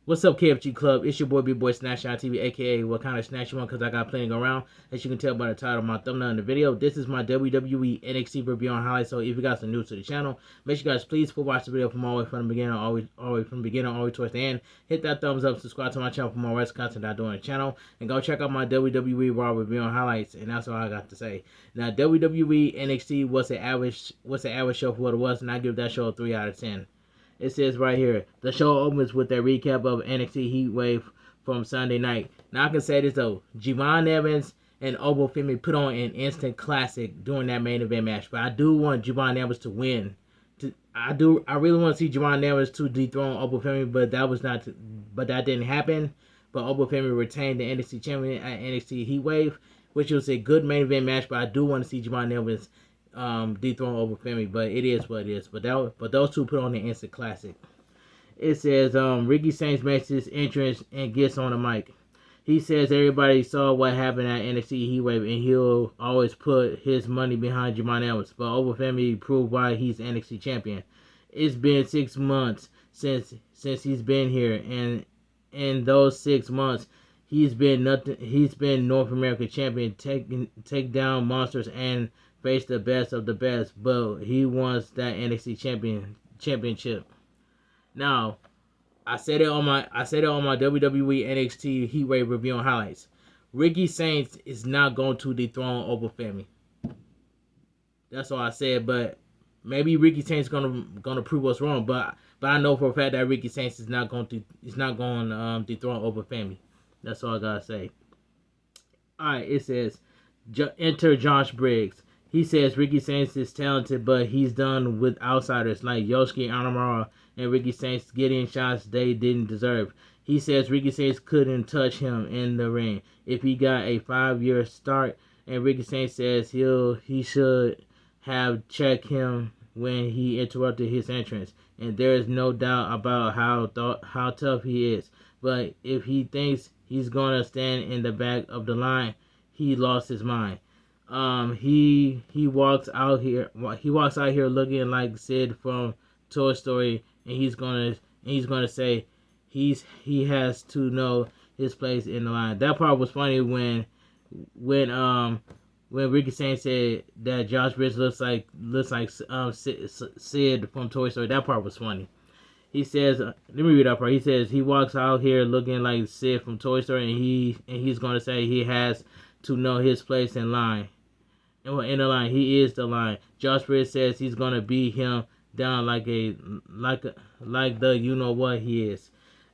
What's up, KFG Club? It's your boy, Big Boy Snatch on TV, aka What Kind of Snatch You Want, because I got plenty going around. As you can tell by the title of my thumbnail in the video, this is my WWE NXT review on highlights. So if you guys are new to the channel, make sure you guys please watch the video from all the way from the beginning, all the way from the beginning, all the way towards the end. Hit that thumbs up, subscribe to my channel for more rest content I do on the channel, and go check out my WWE Raw review on highlights. And that's all I got to say. Now, WWE NXT was an average show for what it was, and I give that show a 3 out of 10. It says right here, the show opens with a recap of NXT Heatwave from Sunday night. Now I can say this though, Javon Evans and Obo Femi put on an instant classic during that main event match. But I do want Javon Evans to win. I really want to see Javon Evans to dethrone Obo Femi, but that didn't happen. But Obo Femi retained the NXT champion at NXT Heatwave, which was a good main event match. But I do want to see Javon Evans dethrone over Femi, but it is what it is. But those two put on the instant classic. It says Ricky Saints makes his entrance and gets on the mic. He says everybody saw what happened at NXT Heatwave and he'll always put his money behind Javon Evans. But Femi proved why he's NXT champion. It's been 6 months since he's been here, and in those 6 months he's been nothing. He's been North American champion, take down monsters and face the best of the best, but he wants that NXT championship. Now, I said it on my WWE NXT Heatwave review on highlights. Ricky Saints is not going to dethrone Oba Femi. That's all I said, but maybe Ricky Saints gonna prove us wrong, but I know for a fact that Ricky Saints is not going to dethrone Oba Femi. That's all I gotta say. All right, it says enter Josh Briggs. He says Ricky Saints is talented, but he's done with outsiders like Yosuke Inamura and Ricky Saints getting shots they didn't deserve. He says Ricky Saints couldn't touch him in the ring if he got a 5-year start, and Ricky Saints says he should have checked him when he interrupted his entrance. And there is no doubt about how tough he is. But if he thinks he's gonna stand in the back of the line, he lost his mind. He walks out here. He walks out here looking like Sid from Toy Story, and he's gonna say he has to know his place in the line. That part was funny when Ricky Saints said that Josh Briggs looks like Sid from Toy Story. That part was funny. He says, let me read that part. He says he walks out here looking like Sid from Toy Story, and he's gonna say he has to know his place in line. In the line, he is the line. Josh Briggs says he's gonna beat him down like the you know what he is.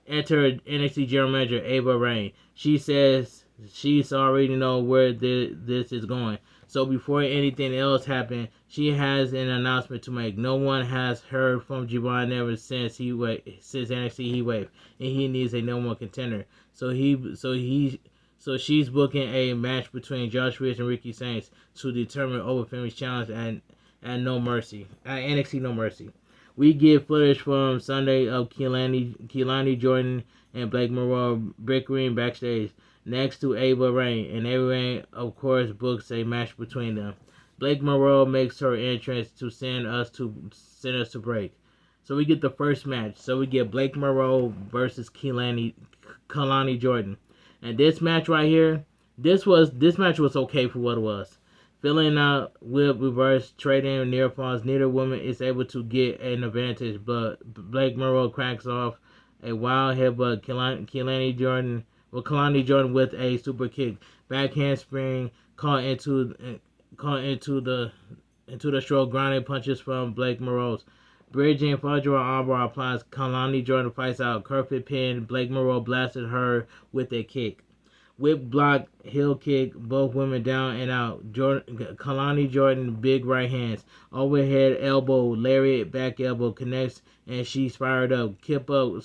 Enter NXT General Manager Ava Rain. She says she's already know where this is going. So before anything else happens, she has an announcement to make. No one has heard from Javon Evans since NXT Heatwave, and he needs a number one contender. So she's booking a match between Josh Briggs and Ricky Saints to determine Oba Femi's challenge at No Mercy, at NXT No Mercy. We get footage from Sunday of Kelani Jordan and Blake Monroe bickering backstage next to Ava Rain, and Ava Rain, of course, books a match between them. Blake Monroe makes her entrance to send us to break. So we get the first match. So we get Blake Monroe versus Kelani Jordan. And this match right here, this match was okay for what it was. Filling out with reverse trading near falls, neither woman is able to get an advantage, but Blake Monroe cracks off a wild headbutt. Kelani Jordan with a super kick, back handspring caught into the stroke, grounded punches from Blake Monroe's. Bridging Follwo armbar applies. Kelani Jordan fights out. Curved pin. Blake Monroe blasted her with a kick. Whip block, heel kick, both women down and out. Kelani Jordan, big right hands. Overhead elbow, lariat, back elbow connects, and she's fired up. Kip up,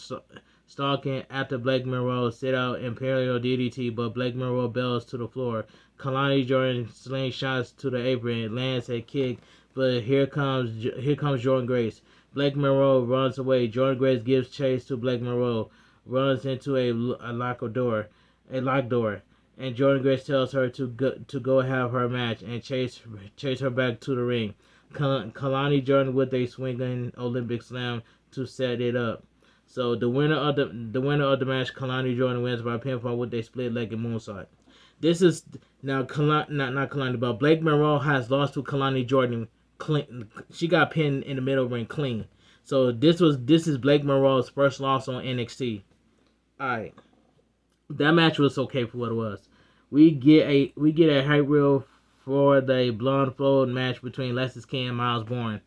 stalking after Blake Monroe sit out Imperial DDT, but Blake Monroe bells to the floor. Kelani Jordan slingshots to the apron, lands a kick, but here comes Jordan Grace. Blake Monroe runs away. Jordan Grace gives chase to Blake Monroe, runs into a locked door, and Jordan Grace tells her to go have her match and chase her back to the ring. Kelani Jordan with a swinging Olympic slam to set it up. So the winner of the match, Kelani Jordan, wins by pinfall with a split-legged moonsault. This is now not Kelani, but Blake Monroe has lost to Kelani Jordan. Clean, she got pinned in the middle ring clean. So this is Blake Monroe's first loss on NXT. All right, that match was okay for what it was. We get a hype reel for the blindfold match between Lexis King and Miles Bourne.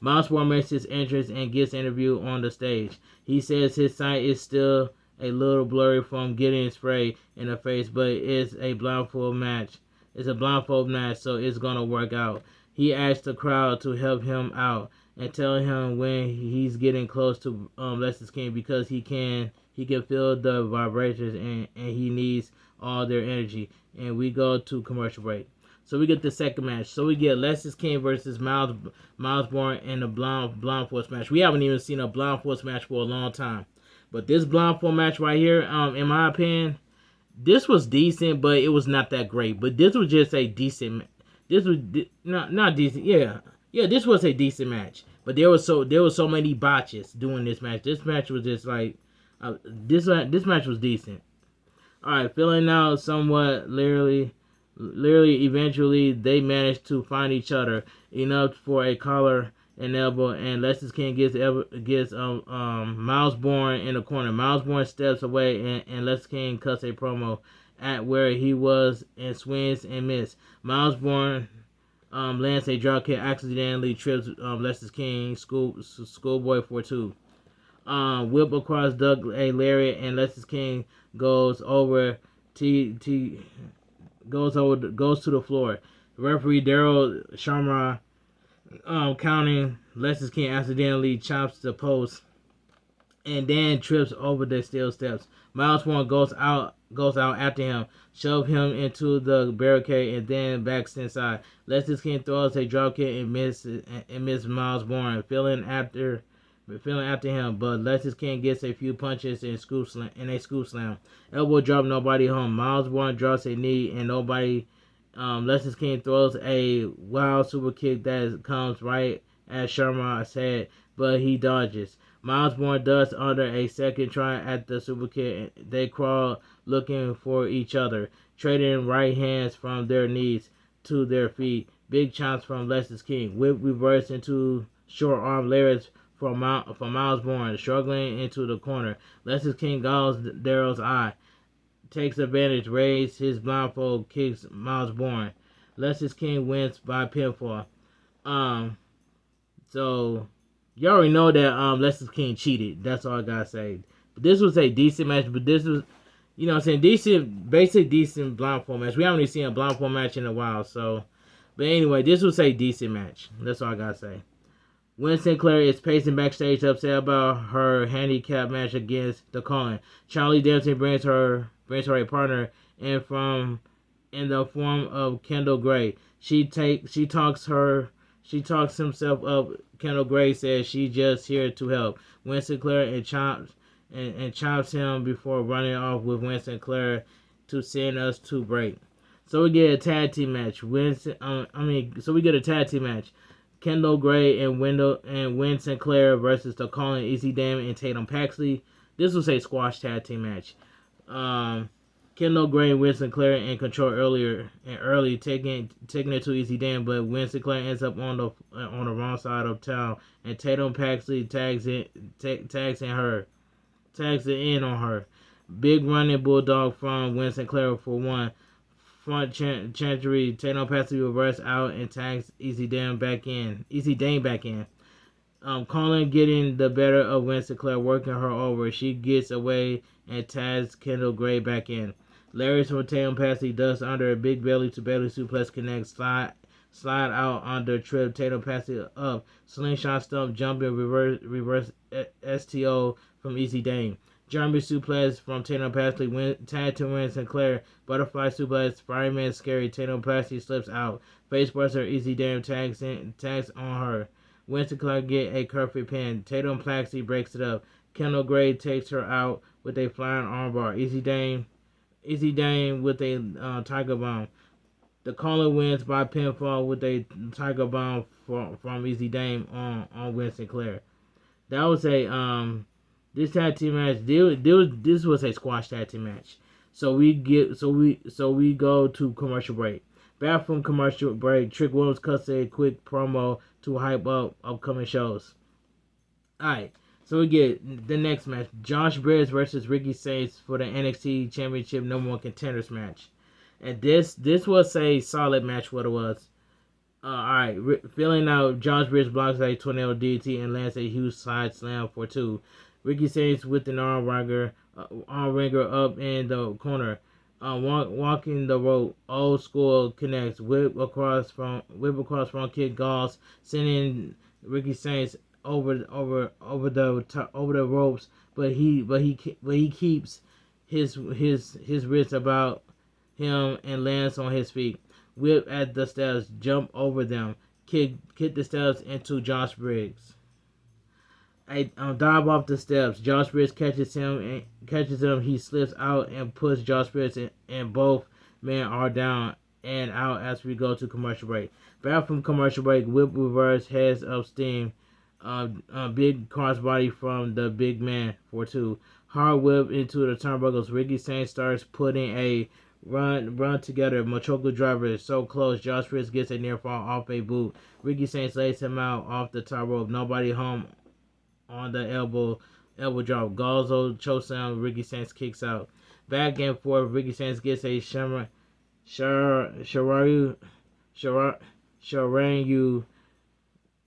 Miles Bourne makes his entrance and gets interviewed on the stage. He says his sight is still a little blurry from getting sprayed in the face, but it's a blindfold match. It's a blindfold match, so it's gonna work out. He asks the crowd to help him out and tell him when he's getting close to Lexis King because he can feel the vibrations and he needs all their energy. And we go to commercial break. So we get the second match. So we get Lexis King versus Miles Bourne in a blindfold match. We haven't even seen a blindfold match for a long time. But this blindfold match right here, in my opinion, this was decent, but it was not that great. But this was just a decent. This was not decent. Yeah, this was a decent match. But there was so many botches doing this match. This match was just like this match was decent. All right, filling out somewhat literally, eventually they managed to find each other enough for a collar and elbow, and Lexis King gets Miles Bourne in the corner. Miles Bourne steps away, and Lexis King cuts a promo at where he was and swings and miss. Miles Bourne lands a dropkick, accidentally trips Lexis King, schoolboy for two. Whip across Doug a lariat, and Lexis King goes over goes to the floor. Referee Daryl Shamrock counting. Lexis King accidentally chops the post and then trips over the steel steps. Miles Bourne goes out after him, shove him into the barricade, and then backs inside. Lexis King throws a dropkick and misses Miles Bourne, feeling after him, but Lexis King gets a few punches and a scoop slam. Elbow drop, nobody home. Miles Bourne drops a knee and nobody. Lexis King throws a wild super kick that comes right at Shamrock's head, but he dodges. Miles Bourne does under a second try at the super kick. They crawl looking for each other, trading right hands from their knees to their feet. Big chops from Lexis King. Whip reverse into short arm lariats from Miles Bourne, struggling into the corner. Lexis King goggles Daryl's eye, takes advantage, raises his blindfold, kicks Miles Bourne. Lexis King wins by pinfall. So you already know that Lexis King cheated. That's all I gotta say. But this was a decent match. But this was, you know what I'm saying, decent blindfold match. We haven't really seen a blindfold match in a while. So, but anyway, this was a decent match. That's all I gotta say. Winston Sinclair is pacing backstage, upset about her handicap match against the Colin. Charlie Dempsey brings her a partner in the form of Kendall Gray. She talks himself up. Kendall Gray says she's just here to help. Winston Sinclair and chops him before running off with Winston Sinclair to send us to break. So we get a tag team match. We get a tag team match. Kendall Gray and Win Sinclair versus the Colin, Easy Dame, and Tatum Paxley. This was a squash tag team match. Kendall Gray and Win Sinclair in control early, taking it to Easy Dame, but Win Sinclair ends up on the wrong side of town, and Tatum Paxley tags it in on her. Big running bulldog from Win Sinclair for one. Front chancery, Tatum Paxley reverse out and tags Easy Dame back in. Colin getting the better of Win Sinclair, working her over. She gets away and tags Kendall Gray back in. Larry from Tatum Paxley does under a big belly to belly suplex connect, slide out under trip, Tatum Paxley up, slingshot stump, jumping reverse STO from Easy Dame. German suplex from Tatum Paxley, tag to Win Sinclair, butterfly suplex, fireman scary, Tatum Paxley slips out, face buster, Easy Dame tags on her. Win Sinclair get a perfect pin, Tatum Paxley breaks it up, Kendall Gray takes her out with a flying armbar, Easy Dame with a Tiger Bomb. The Colin wins by pinfall with a Tiger Bomb from Easy Dame on Win Sinclair. That was a this tag team match, this was a squash tag team match. So we go to commercial break. Back from commercial break, Trick Williams cuts a quick promo to hype up upcoming shows. Alright, so we get the next match. Josh Briggs versus Ricky Saints for the NXT Championship #1 Contenders match. And this was a solid match, what it was. Alright, filling out, Josh Briggs blocks a tornado DT and lands a huge side slam for 2. Ricky Saints with an arm wringer up in the corner. Walking the rope, old school connects, whip across front kick, Gauls, sending Ricky Saints over the ropes, but he keeps his wrist about him and lands on his feet. Whip at the steps, jump over them, kick the steps into Josh Briggs. A dive off the steps. Josh Briggs catches him. He slips out and puts Josh Briggs and both men are down and out as we go to commercial break. Back from commercial break, Whip reverse, heads up steam. Big crossbody from the big man for 2. Hard whip into the turnbuckles. Ricky Saints starts putting a run together. Machoka driver is so close. Josh Briggs gets a near fall off a boot. Ricky Saints lays him out off the top rope. Nobody home on the elbow drop. Galzo chokedown. Ricky Saints kicks out. Back and forth. Ricky Saints gets a Sharayu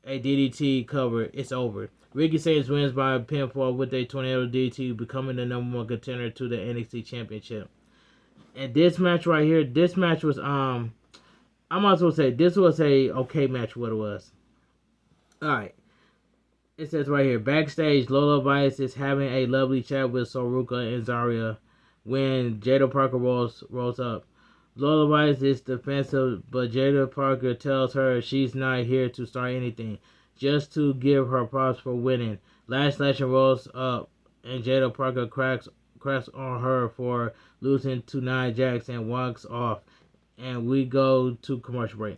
a DDT cover. It's over. Ricky Saints wins by a pinfall with a tornado DDT, becoming the #1 contender to the NXT Championship. And this match right here, this match was I might as well say this was a okay match. What it was. All right. It says right here, backstage, Lola Vice is having a lovely chat with Soruka and Zarya when Jada Parker rolls up. Lola Vice is defensive, but Jada Parker tells her she's not here to start anything, just to give her props for winning. Lash rolls up, and Jada Parker cracks on her for losing to Nia Jax and walks off. And we go to commercial break.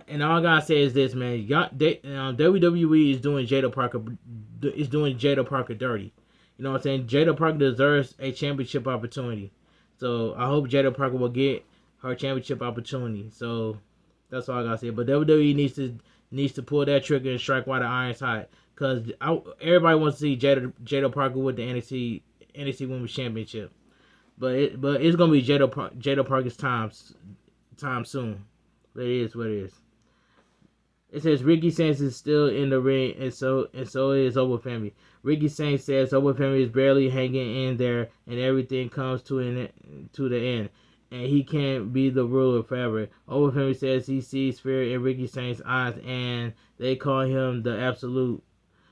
And all I gotta say is this, man. WWE is doing Jada Parker dirty. You know what I'm saying? Jada Parker deserves a championship opportunity. So I hope Jada Parker will get her championship opportunity. So that's all I gotta say. But WWE needs to pull that trigger and strike while the iron's hot. Cause everybody wants to see Jada Parker with the NXT Women's Championship. But it's gonna be Jada Parker's time soon. But it is what it is. It says Ricky Saints is still in the ring, and so is Over Family. Ricky Saints says Over Family is barely hanging in there, and everything comes to the end, and he can't be the ruler forever. Over Family says he sees fear in Ricky Saints' eyes, and they call him the Absolute.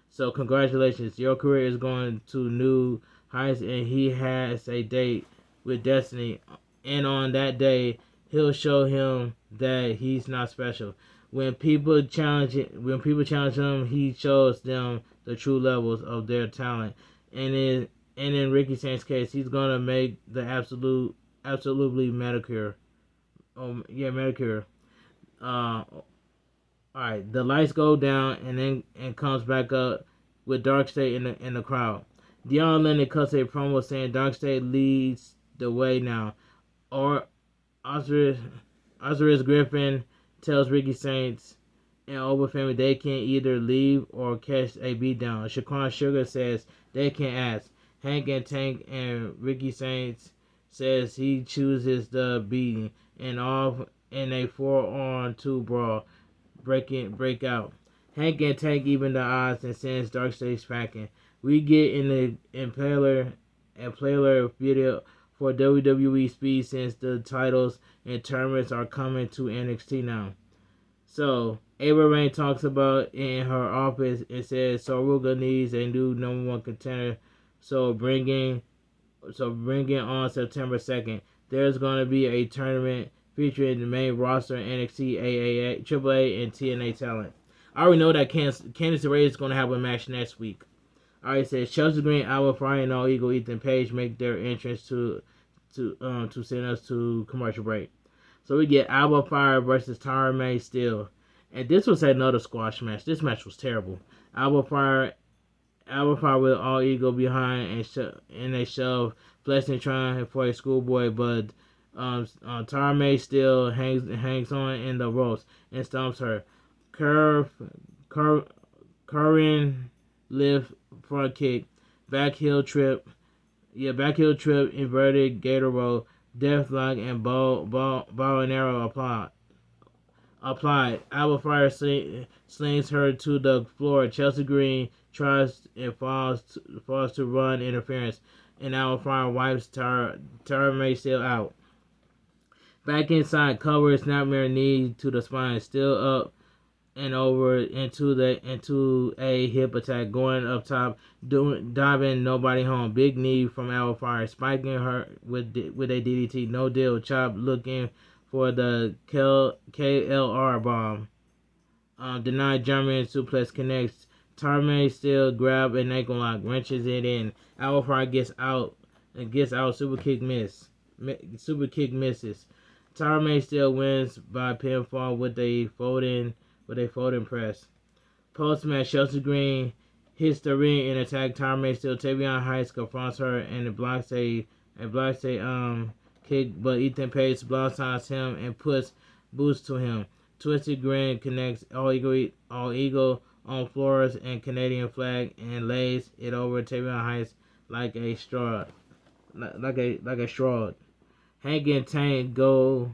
So congratulations, your career is going to new heights, and he has a date with Destiny, and on that day, he'll show him that he's not special. When people challenge him, he shows them the true levels of their talent. And in Ricky Saints' case, he's gonna make the absolutely Medicare. Medicare. Alright, the lights go down and comes back up with Darkstate in the crowd. Deion Lennon cuts a promo saying Darkstate leads the way now. Or Osiris Griffin tells Ricky Saints and Over Family they can either leave or catch a beatdown. Shaquan Sugar says they can ask. Hank and Tank and Ricky Saints says he chooses the beating and off in a 4-on-2 brawl. Break out. Hank and Tank even the odds and sends Darkstage packing. We get in the Impaler video for WWE Speed since the titles and tournaments are coming to NXT now. So, Ava Raine talks about in her office and says Soruga needs a new #1 contender. So bring it on September 2nd. There's going to be a tournament featuring the main roster NXT, AAA, AAA, and TNA talent. I already know that Candice LeRae is going to have a match next week. I already said Chelsea Green, Alba Fire, and All Eagle Ethan Page make their entrance to send us to commercial break. So we get Alba Fire versus Tyra May Steel. And this was another squash match. This match was terrible. Alba Fire Alpha Fire with all ego behind and they shove Blessing trying for a schoolboy, but Tarme still hangs on in the ropes and stomps her. Curran lift front kick, back heel trip, inverted gator roll, deathlock, and bow and arrow applied. Alpha Fire slings her to the floor. Chelsea Green tries and falls to run interference, and Alpha Fire wipes Tara Mayfield out. Back inside, covers Nightmare knee to the spine, still up and over into a hip attack, going up top, diving nobody home. Big knee from Alpha Fire, spiking her with a DDT. No deal. Chop looking for the KLR bomb. Denied German suplex connects. Tarme still grab an ankle lock, wrenches it in. Alpha Fire gets out. Super kick misses. Tarme still wins by pinfall with a folding press. Post match, Chelsea Green hits the ring and attacks Tarme. Still, Tavion Heights confronts her and blocks a kick, but Ethan Page blindsides him and puts boots to him. Twisted Grin connects All Eagle on floors and Canadian flag and lays it over Tavion Heights like a straw. Hank and Tank go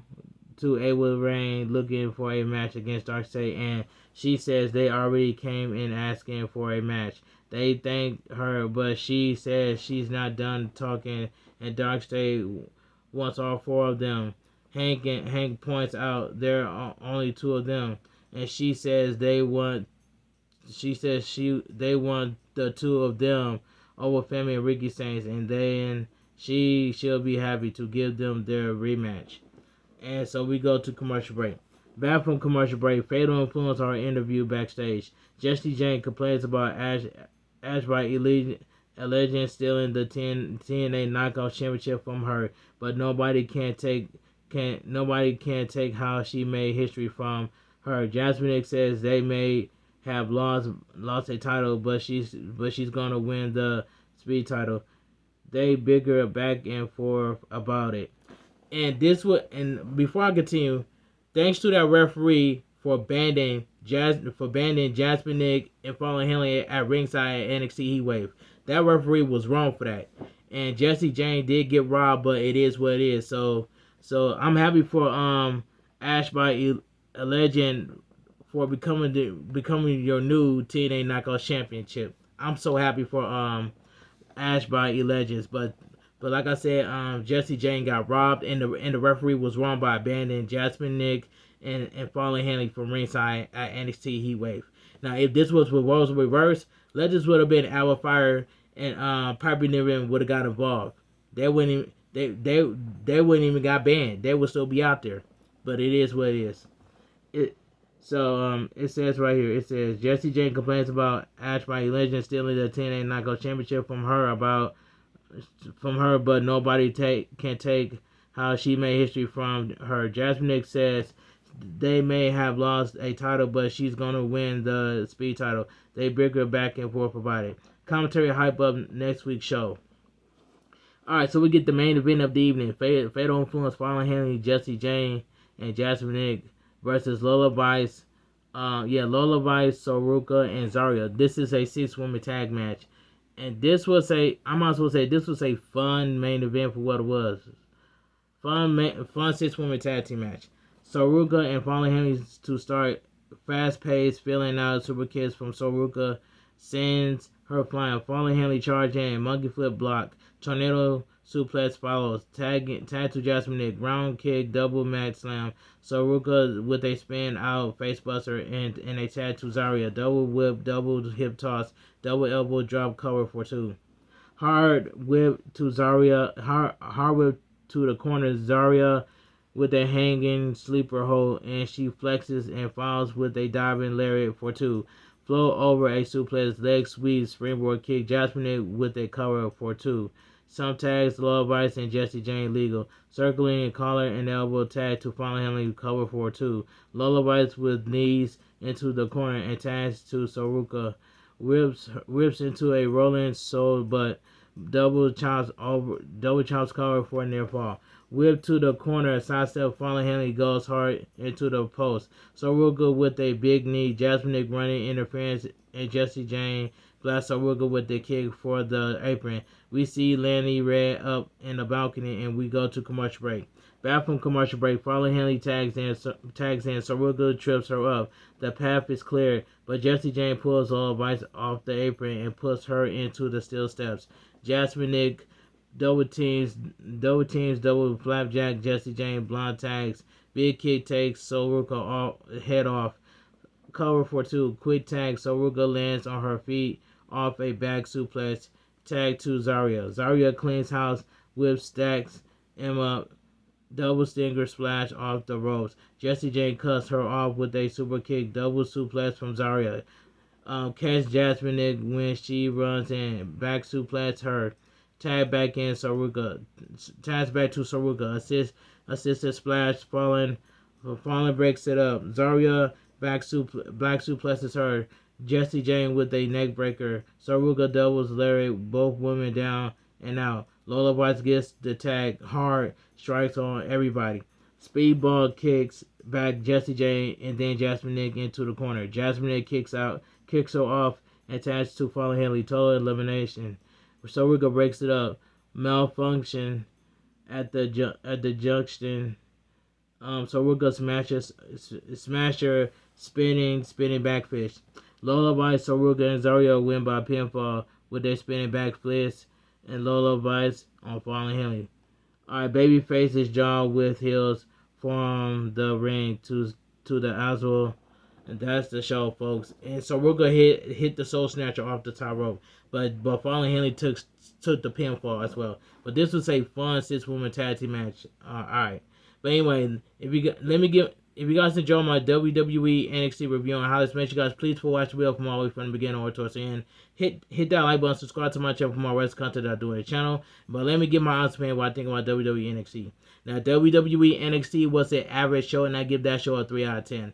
to Ava Rain looking for a match against Darkseid, and she says they already came in asking for a match. They thank her, but she says she's not done talking, and Darkseid wants all four of them. Hank points out there are only two of them, and she says they want the two of them over Femi and Ricky Saints, and then she'll be happy to give them their rematch. And so we go to commercial break. Back from commercial break, Fatal Influence our interview backstage. Jesse Jane complains about Ash by Legend stealing the TNA Knockout Championship from her, but nobody can take how she made history from her. Jasmine says they may have lost a title, but she's gonna win the Speed title. They bicker back and forth about it. And before I continue, thanks to that referee for banning Jasmine Nick and Fallon Henley at ringside at NXT Heatwave. That referee was wrong for that. And Jesse Jane did get robbed, but it is what it is. So I'm happy for Ash by a Legend for becoming your new TNA Knockout Championship. I'm so happy for Ash by Legends, but like I said, Jesse Jane got robbed, and the referee was wrong by abandoning Jasmine Nick and Fallon Henley from ringside at NXT Heatwave. Now, if this was with roles reversed, Legends would have been Alpha Fire, and Piper Niven would have got involved. They wouldn't even got banned. They would still be out there. But it is what it is. It says right here. It says Jesse Jane complains about Ash by Legend stealing the TNA Knockout Championship from her, but nobody can take how she made history from her. Jasmine Nick says they may have lost a title, but she's gonna win the Speed title. They bicker back and forth about it. Commentary hype up next week's show. Alright, so we get the main event of the evening. Fatal Influence, Fallon Henley, Jesse Jane, and Jasmine Nick versus Lola Vice, Soruka, and Zarya. This is a 6-woman tag match. And this was a fun main event for what it was. Fun 6-woman tag team match. Soruka and Fallon Henley to start. Fast-paced, filling out super kicks from Soruka sends her flying. Fallon Henley charging, monkey flip block. Tornado suplex follows. Tag to Jasmine Nick. Ground kick, double mat slam. Soruka with a spin out facebuster and a tag to Zarya. Double whip, double hip toss, double elbow drop cover for 2. Hard whip to Zarya. Hard whip to the corner. Zarya with a hanging sleeper hold, and she flexes and falls with a diving lariat for 2. Flow over a suplex, leg sweep, springboard kick. Jasmine Nick with a cover for 2. Some tags, Love Vice and Jesse Jane legal. Circling and collar and elbow tag to Fallon Henley cover for 2. Lola Vice with knees into the corner and tags to Soruka whips into a rolling soul, but double chops cover for a near fall. Whip to the corner, sidestep, falling Henley goes hard into the post. Saruga with a big knee, Jasmine Nick running interference, and Jesse Jane blasts Saruga with the kick for the apron. We see Lanny Red up in the balcony, and we go to commercial break. Back from commercial break, Fallen Henley tags in, Saruga trips her up. The path is clear, but Jesse Jane pulls all Vice off the apron and puts her into the steel steps. Jasmine Nick double teams, double flapjack, Jesse Jane blind tags. Big kick takes Saruga head off. Cover for two. Quick tag. Saruga lands on her feet off a back suplex. Tag to Zarya. Zarya cleans house, whips, stacks him up. Double stinger splash off the ropes. Jesse Jane cuts her off with a super kick. Double suplex from Zarya. Catch Jasmine Nick when she runs in. Back suplex her. Tag back in Saruga. Tags back to Saruga. Assisted splash. Fallen breaks it up. Zarya black suplexes her. Jesse Jane with a neck breaker. Saruga doubles Larry. Both women down and out. Lola Vice gets the tag hard. Strikes on everybody. Speedball kicks back Jesse Jane and then Jasmine Nick into the corner. Jasmine Nick kicks her off and tags to Fallen Henley. Total elimination. Saruga breaks it up. Malfunction at the junction. Saruga smasher spinning backfish. Lola Vice, Saruga, and Zarya win by pinfall with their spinning back fist and Lola Vice on Fallen Henley. Alright, babyface is John with heels from the ring to the Azul. And that's the show, folks. And Saruga hit the Soul Snatcher off the top rope. But Fallen Henley took the pinfall as well. But this was a fun 6-woman tag team match. Alright. But anyway, if you guys enjoy my WWE NXT review on highlights, make sure you guys please watch the video from all the way from the beginning or towards the end. Hit that like button, subscribe to my channel for more rest content that I do on the channel. But let me give my honest opinion what I think about WWE NXT. Now, WWE NXT was an average show, and I give that show a 3 out of 10.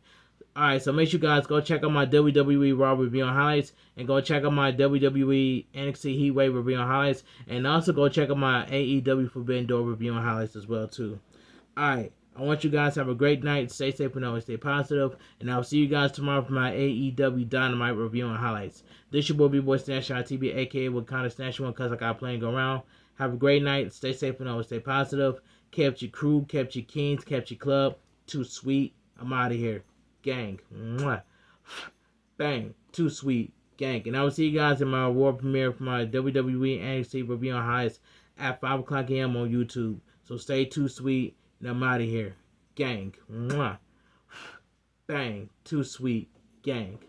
Alright, so make sure you guys go check out my WWE Raw review on highlights, and go check out my WWE NXT Heatwave review on highlights, and also go check out my AEW Forbidden Door review on highlights as well too. Alright, I want you guys to have a great night, stay safe and always stay positive, and I'll see you guys tomorrow for my AEW Dynamite review on highlights. This your boy B-Boy Snapshot TV, aka what kind of snatch one cause I got playing go around. Have a great night, stay safe and always stay positive. Kept your crew, kept your kings, kept your club. Too sweet. I'm out of here. Gang. Mwah. Bang. Too sweet. Gang. And I will see you guys in my world premiere for my WWE NXT review on highlights at 5 o'clock a.m. on YouTube. So stay too sweet, and I'm out of here. Gang. Mwah. Bang. Too sweet. Gang.